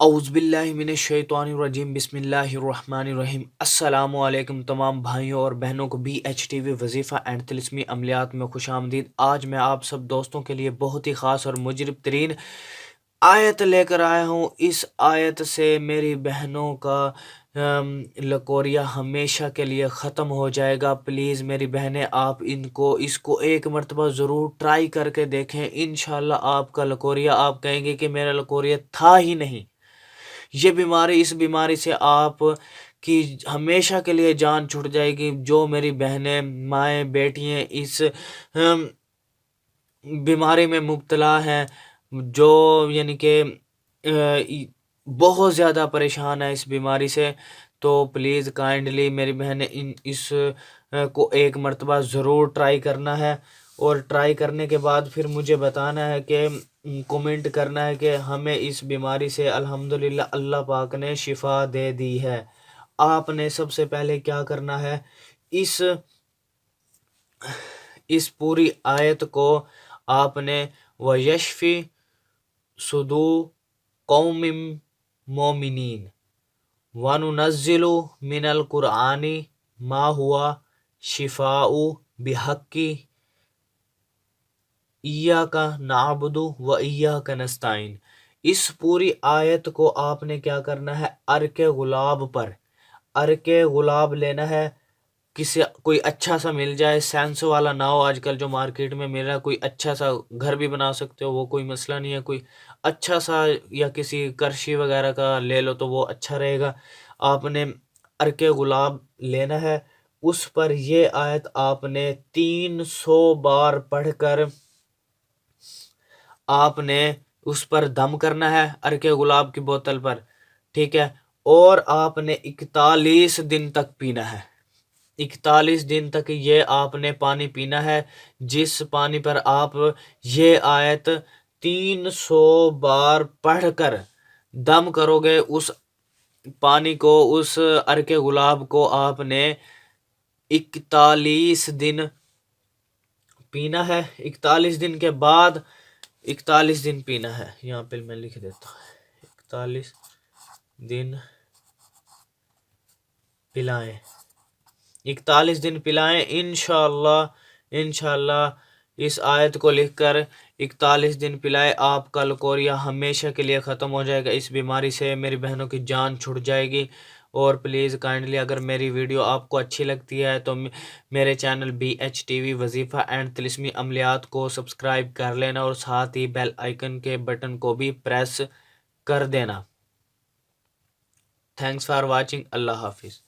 اعوذ باللہ من الشیطان الرجیم، بسم اللہ الرحمن الرحیم۔ السلام علیکم تمام بھائیوں اور بہنوں کو بی ایچ ٹی وی وظیفہ اینڈ طلسمی عملیات میں خوش آمدید۔ آج میں آپ سب دوستوں کے لیے بہت ہی خاص اور مجرب ترین آیت لے کر آیا ہوں۔ اس آیت سے میری بہنوں کا لکوریا ہمیشہ کے لیے ختم ہو جائے گا۔ پلیز میری بہنیں آپ اس کو ایک مرتبہ ضرور ٹرائی کر کے دیکھیں۔ انشاءاللہ آپ کا لکوریا، آپ کہیں گے کہ میرا لکوریا تھا ہی نہیں۔ اس بیماری سے آپ کی ہمیشہ کے لیے جان چھوٹ جائے گی۔ جو میری بہنیں، مائیں، بیٹیاں اس بیماری میں مبتلا ہیں، جو یعنی کہ بہت زیادہ پریشان ہے اس بیماری سے، تو پلیز کائنڈلی میری بہنیں اس کو ایک مرتبہ ضرور ٹرائی کرنا ہے، اور ٹرائی کرنے کے بعد پھر مجھے بتانا ہے کہ کومنٹ کرنا ہے کہ ہمیں اس بیماری سے الحمدللہ اللہ پاک نے شفا دے دی ہے۔ آپ نے سب سے پہلے کیا کرنا ہے، اس پوری آیت کو آپ نے وَيَشْفِ صُدُورَ قَوْمٍ مُؤْمِنِينَ وَنُنَزِّلُ مِنَ الْقُرْآنِ مَا هُوَ شِفَاءٌ بِحَقِّ إِيَّاكَ نَعْبُدُ وَإِيَّاكَ نَسْتَعِينُ۔ اس پوری آیت کو آپ نے کیا کرنا ہے، عرق گلاب پر، عرق گلاب لینا ہے۔ کوئی اچھا سا مل جائے، سینس والا نہ ہو، آج کل جو مارکیٹ میں مل رہا ہے، کوئی اچھا سا گھر بھی بنا سکتے ہو، وہ کوئی مسئلہ نہیں ہے۔ کوئی اچھا سا یا کسی کرشی وغیرہ کا لے لو تو وہ اچھا رہے گا۔ آپ نے عرق گلاب لینا ہے، اس پر یہ آیت آپ نے 300 بار پڑھ کر آپ نے اس پر دم کرنا ہے، عرق گلاب کی بوتل پر، ٹھیک ہے؟ اور آپ نے 41 دن تک پینا ہے۔ 41 دن تک یہ آپ نے پانی پینا ہے، جس پانی پر آپ یہ آیت 300 بار پڑھ کر دم کرو گے۔ اس پانی کو، اس عرق گلاب کو آپ نے 41 دن پینا ہے۔ 41 دن کے بعد 41 دن پینا ہے، یہاں پہ میں لکھ دیتا ہوں، 41 دن پلائیں، 41 دن پلائیں۔ انشاءاللہ اس آیت کو لکھ کر 41 دن پلائے، آپ کا لکوریا ہمیشہ کے لیے ختم ہو جائے گا۔ اس بیماری سے میری بہنوں کی جان چھوٹ جائے گی۔ اور پلیز کائنڈلی اگر میری ویڈیو آپ کو اچھی لگتی ہے تو میرے channel B H T V وظیفہ اینڈ طلسمی عملیات کو سبسکرائب کر لینا، اور ساتھ ہی بیل آئیکن کے بٹن کو بھی پریس کر دینا۔ Thanks for watching. اللہ حافظ۔